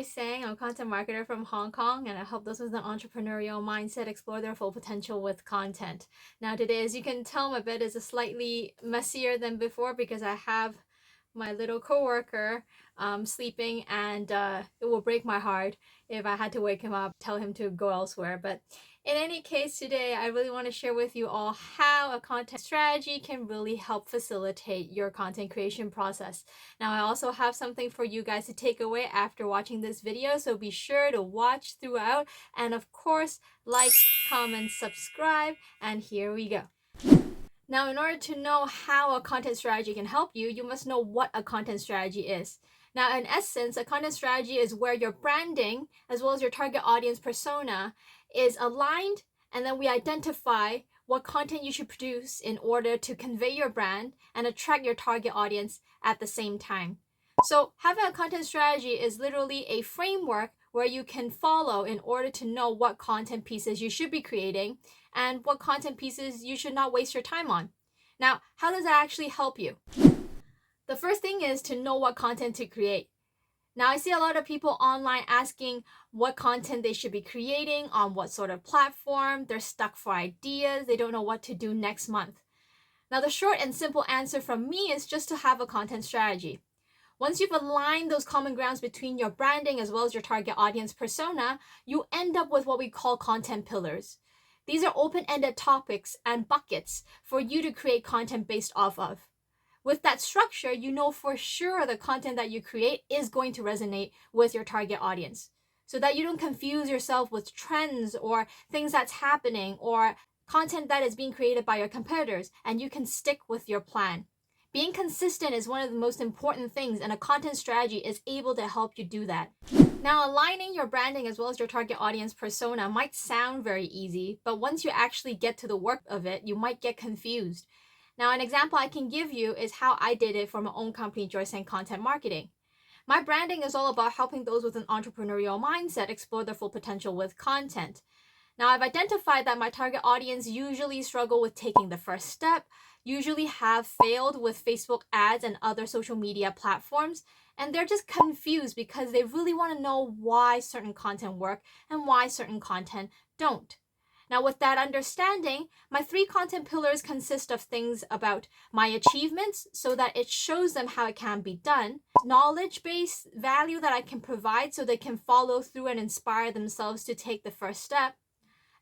Sang. I'm a content marketer from Hong Kong, and I help those with an entrepreneurial mindset explore their full potential with content. Now today, as you can tell, my bed is a slightly messier than before because I have my little coworker sleeping, and it will break my heart if I had to wake him up, tell him to go elsewhere. But in any case, today I really want to share with you all how a content strategy can really help facilitate your content creation process. Now, I also have something for you guys to take away after watching this video, so be sure to watch throughout, and of course, like, comment, subscribe, and here we go. Now, in order to know how a content strategy can help you, you must know what a content strategy is. Now, in essence, a content strategy is where your branding, as well as your target audience persona, is aligned, and then we identify what content you should produce in order to convey your brand and attract your target audience at the same time. So having a content strategy is literally a framework where you can follow in order to know what content pieces you should be creating and what content pieces you should not waste your time on. Now, how does that actually help you? The first thing is to know what content to create. Now, I see a lot of people online asking what content they should be creating, on what sort of platform. They're stuck for ideas. They don't know what to do next month. Now, the short and simple answer from me is just to have a content strategy. Once you've aligned those common grounds between your branding as well as your target audience persona, you end up with what we call content pillars. These are open-ended topics and buckets for you to create content based off of. With that structure, you know for sure the content that you create is going to resonate with your target audience, so that you don't confuse yourself with trends or things that's happening or content that is being created by your competitors, and you can stick with your plan. Being consistent is one of the most important things, and a content strategy is able to help you do that. Now, aligning your branding as well as your target audience persona might sound very easy, but once you actually get to the work of it, you might get confused. Now, an example I can give you is how I did it for my own company, Joy Sang Content Marketing. My branding is all about helping those with an entrepreneurial mindset explore their full potential with content. Now, I've identified that my target audience usually struggle with taking the first step, usually have failed with Facebook ads and other social media platforms, and they're just confused because they really want to know why certain content work and why certain content don't. Now, with that understanding, my 3 content pillars consist of things about my achievements so that it shows them how it can be done, knowledge-based value that I can provide so they can follow through and inspire themselves to take the first step,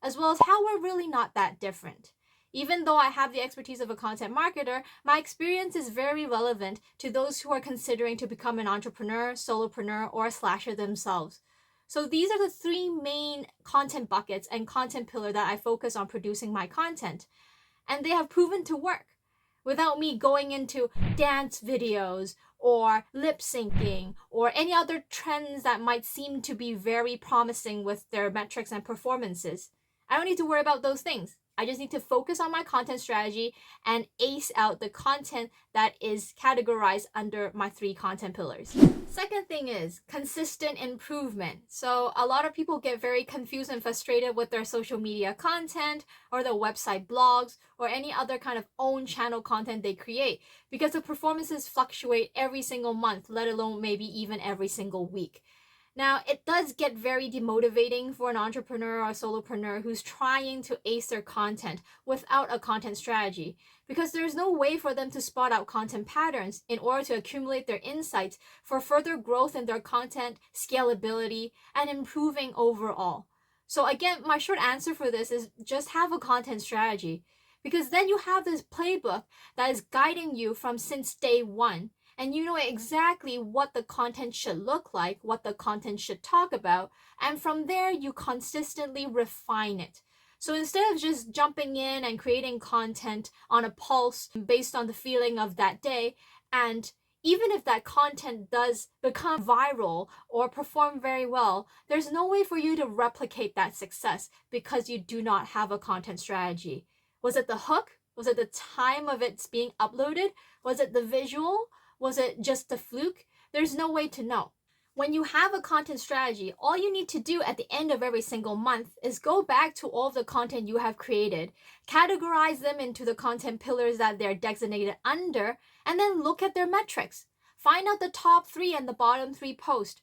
as well as how we're really not that different. Even though I have the expertise of a content marketer, my experience is very relevant to those who are considering to become an entrepreneur, solopreneur, or a slasher themselves. So these are the 3 main content buckets and content pillar that I focus on producing my content. And they have proven to work without me going into dance videos or lip syncing or any other trends that might seem to be very promising with their metrics and performances. I don't need to worry about those things. I just need to focus on my content strategy and ace out the content that is categorized under my 3 content pillars. Second thing is consistent improvement. So a lot of people get very confused and frustrated with their social media content or their website blogs or any other kind of own channel content they create because the performances fluctuate every single month, let alone maybe even every single week. Now, it does get very demotivating for an entrepreneur or solopreneur who's trying to ace their content without a content strategy, because there's no way for them to spot out content patterns in order to accumulate their insights for further growth in their content, scalability, and improving overall. So again, my short answer for this is just have a content strategy, because then you have this playbook that is guiding you from since day one. And you know exactly what the content should look like, what the content should talk about, and from there you consistently refine it. So instead of just jumping in and creating content on a pulse based on the feeling of that day, and even if that content does become viral or perform very well, there's no way for you to replicate that success because you do not have a content strategy. Was it the hook? Was it the time of it being uploaded? Was it the visual? Was it just a fluke? There's no way to know. When you have a content strategy, all you need to do at the end of every single month is go back to all of the content you have created, categorize them into the content pillars that they're designated under, and then look at their metrics. Find out the top 3 and the bottom 3 posts.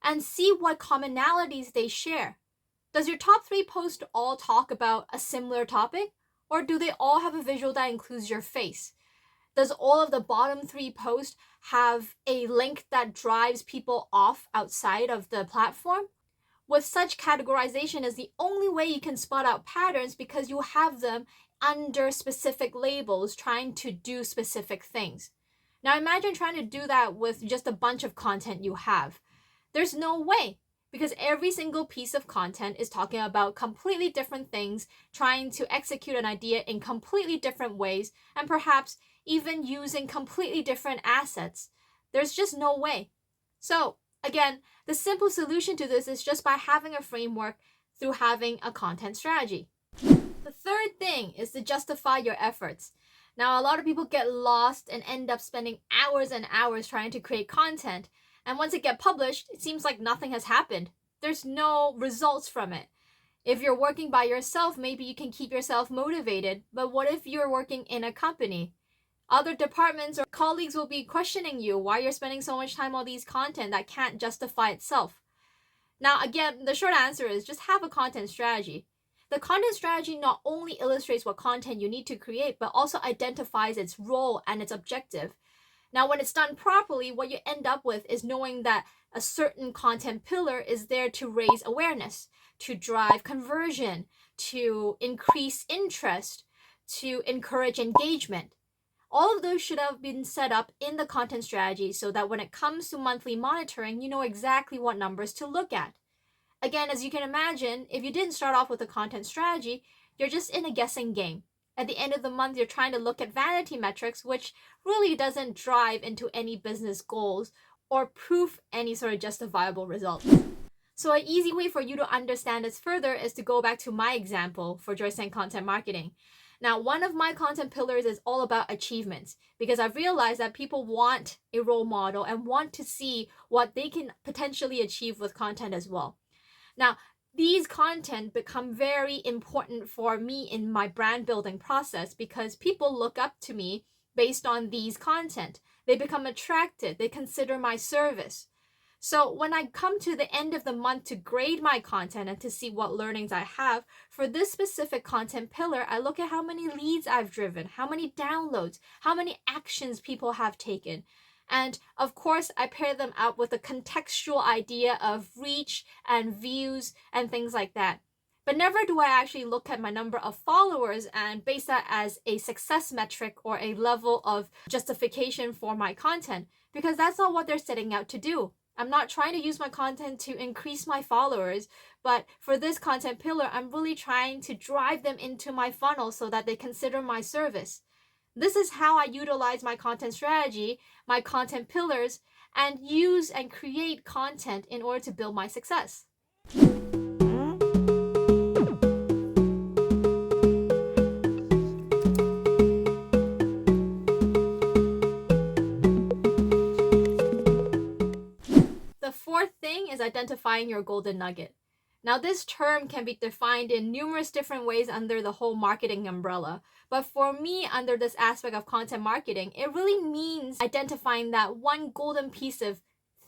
and see what commonalities they share. Does your top 3 posts all talk about a similar topic? Or do they all have a visual that includes your face? Does all of the bottom 3 posts have a link that drives people off outside of the platform? With such categorization is the only way you can spot out patterns because you have them under specific labels trying to do specific things. Now imagine trying to do that with just a bunch of content you have. There's no way, because every single piece of content is talking about completely different things, trying to execute an idea in completely different ways, and perhaps even using completely different assets. There's just no way. So again, the simple solution to this is just by having a framework through having a content strategy. The third thing is to justify your efforts. Now, a lot of people get lost and end up spending hours and hours trying to create content. And once it gets published, it seems like nothing has happened. There's no results from it. If you're working by yourself, maybe you can keep yourself motivated. But what if you're working in a company? Other departments or colleagues will be questioning you why you're spending so much time on these content that can't justify itself. Now, again, the short answer is just have a content strategy. The content strategy not only illustrates what content you need to create, but also identifies its role and its objective. Now, when it's done properly, what you end up with is knowing that a certain content pillar is there to raise awareness, to drive conversion, to increase interest, to encourage engagement. All of those should have been set up in the content strategy so that when it comes to monthly monitoring, you know exactly what numbers to look at. Again, as you can imagine, if you didn't start off with a content strategy, you're just in a guessing game. At the end of the month, you're trying to look at vanity metrics, which really doesn't drive into any business goals or prove any sort of justifiable results. So an easy way for you to understand this further is to go back to my example for Joyce and content marketing. Now, one of my content pillars is all about achievements because I've realized that people want a role model and want to see what they can potentially achieve with content as well. Now, these content become very important for me in my brand building process because people look up to me based on these content. They become attracted. They consider my service. So when I come to the end of the month to grade my content and to see what learnings I have, for this specific content pillar, I look at how many leads I've driven, how many downloads, how many actions people have taken. And of course, I pair them out with a contextual idea of reach and views and things like that. But never do I actually look at my number of followers and base that as a success metric or a level of justification for my content, because that's not what they're setting out to do. I'm not trying to use my content to increase my followers, but for this content pillar, I'm really trying to drive them into my funnel so that they consider my service. This is how I utilize my content strategy, my content pillars, and use and create content in order to build my success. The fourth thing is identifying your golden nugget. Now, this term can be defined in numerous different ways under the whole marketing umbrella. But for me, under this aspect of content marketing, it really means identifying that one golden piece of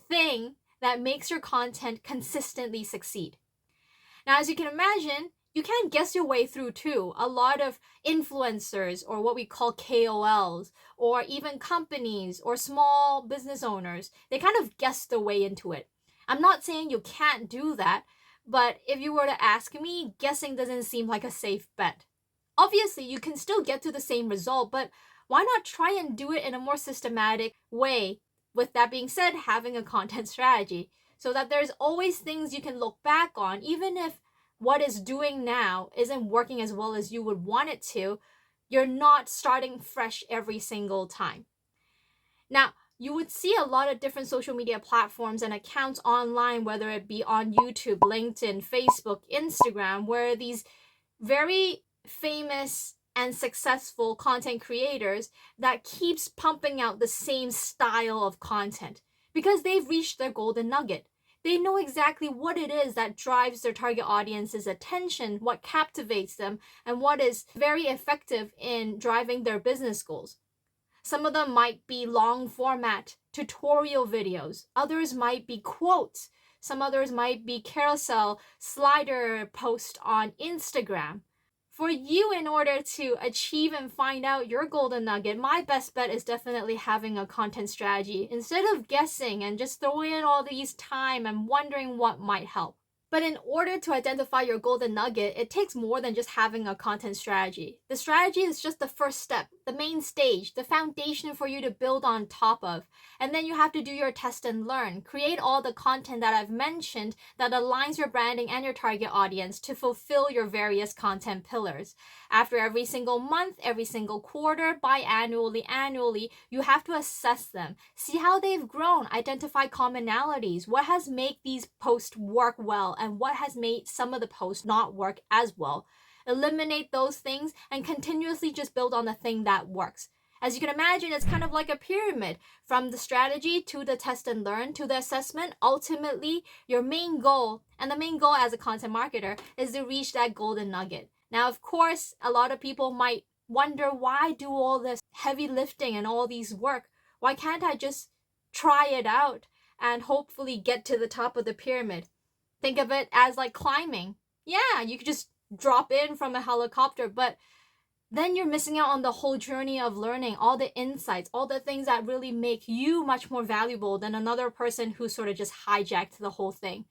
thing that makes your content consistently succeed. Now, as you can imagine, you can't guess your way through too. A lot of influencers, or what we call KOLs, or even companies or small business owners, they kind of guess their way into it. I'm not saying you can't do that, but if you were to ask me, guessing doesn't seem like a safe bet. Obviously, you can still get to the same result, but why not try and do it in a more systematic way? With that being said, having a content strategy so that there's always things you can look back on, even if what is doing now isn't working as well as you would want it to, you're not starting fresh every single time. Now, you would see a lot of different social media platforms and accounts online, whether it be on YouTube, LinkedIn, Facebook, Instagram, where these very famous and successful content creators that keeps pumping out the same style of content because they've reached their golden nugget. They know exactly what it is that drives their target audience's attention, what captivates them, and what is very effective in driving their business goals. Some of them might be long format tutorial videos. Others might be quotes. Some others might be carousel, slider post on Instagram. For you, in order to achieve and find out your golden nugget, my best bet is definitely having a content strategy instead of guessing and just throwing in all these time and wondering what might help. But in order to identify your golden nugget, it takes more than just having a content strategy. The strategy is just the first step, the main stage, the foundation for you to build on top of. And then you have to do your test and learn. Create all the content that I've mentioned that aligns your branding and your target audience to fulfill your various content pillars. After every single month, every single quarter, biannually, annually, you have to assess them. See how they've grown, identify commonalities, what has made these posts work well, and what has made some of the posts not work as well. Eliminate those things and continuously just build on the thing that works. As you can imagine, it's kind of like a pyramid. From the strategy to the test and learn to the assessment, ultimately, your main goal, and the main goal as a content marketer, is to reach that golden nugget. Now, of course, a lot of people might wonder, why do all this heavy lifting and all these work? Why can't I just try it out and hopefully get to the top of the pyramid? Think of it as like climbing. Yeah, you could just drop in from a helicopter, but then you're missing out on the whole journey of learning, all the insights, all the things that really make you much more valuable than another person who sort of just hijacked the whole thing.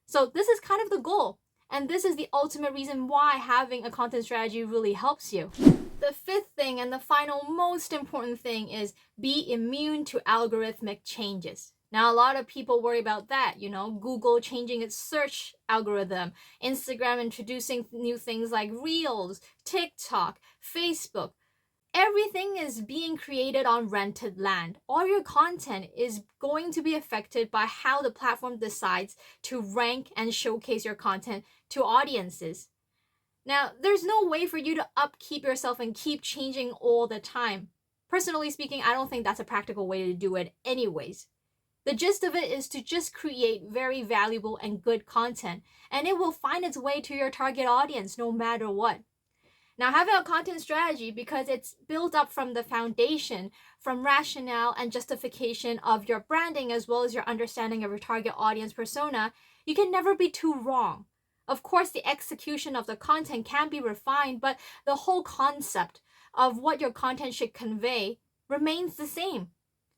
So this is kind of the goal. And this is the ultimate reason why having a content strategy really helps you. The fifth thing and the final most important thing is be immune to algorithmic changes. Now, a lot of people worry about that, Google changing its search algorithm, Instagram introducing new things like Reels, TikTok, Facebook. Everything is being created on rented land. All your content is going to be affected by how the platform decides to rank and showcase your content to audiences. Now, there's no way for you to upkeep yourself and keep changing all the time. Personally speaking, I don't think that's a practical way to do it anyways. The gist of it is to just create very valuable and good content, and it will find its way to your target audience no matter what. Now, having a content strategy, because it's built up from the foundation, from rationale and justification of your branding, as well as your understanding of your target audience persona, you can never be too wrong. Of course, the execution of the content can be refined, but the whole concept of what your content should convey remains the same.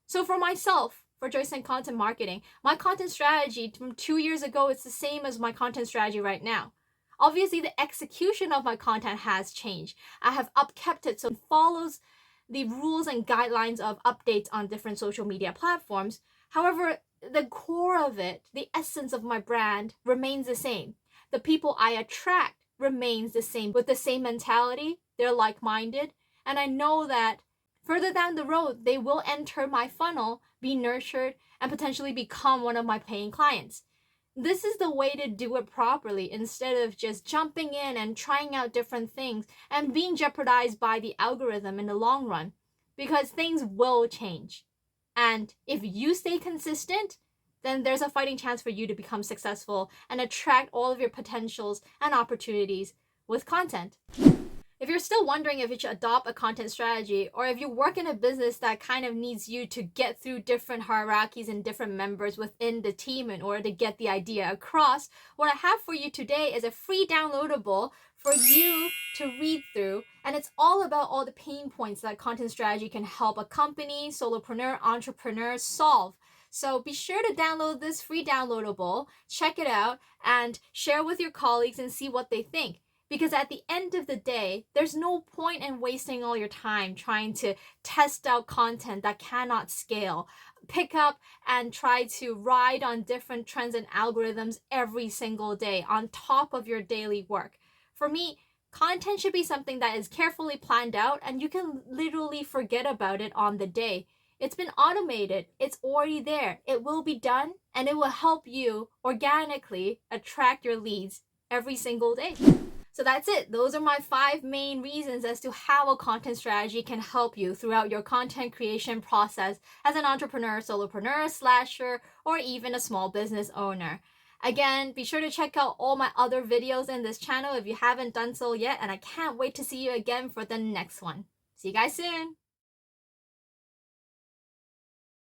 So for myself, for Joyce and Content Marketing, my content strategy from 2 years ago is the same as my content strategy right now. Obviously, the execution of my content has changed. I have upkept it so it follows the rules and guidelines of updates on different social media platforms. However, the core of it, the essence of my brand, remains the same. The people I attract remains the same, with the same mentality. They're like-minded, and I know that further down the road, they will enter my funnel, be nurtured, and potentially become one of my paying clients. This is the way to do it properly, instead of just jumping in and trying out different things and being jeopardized by the algorithm in the long run, because things will change. And if you stay consistent, then there's a fighting chance for you to become successful and attract all of your potentials and opportunities with content. If you're still wondering if you should adopt a content strategy, or if you work in a business that kind of needs you to get through different hierarchies and different members within the team in order to get the idea across, what I have for you today is a free downloadable for you to read through, and it's all about all the pain points that content strategy can help a company, solopreneur, entrepreneur solve. So be sure to download this free downloadable, check it out, and share with your colleagues and see what they think. Because at the end of the day, there's no point in wasting all your time trying to test out content that cannot scale. Pick up and try to ride on different trends and algorithms every single day on top of your daily work. For me, content should be something that is carefully planned out, and you can literally forget about it on the day. It's been automated. It's already there. It will be done, and it will help you organically attract your leads every single day. So that's it. Those are my 5 main reasons as to how a content strategy can help you throughout your content creation process as an entrepreneur, solopreneur, slasher, or even a small business owner. Again, be sure to check out all my other videos in this channel if you haven't done so yet, and I can't wait to see you again for the next one. See you guys soon.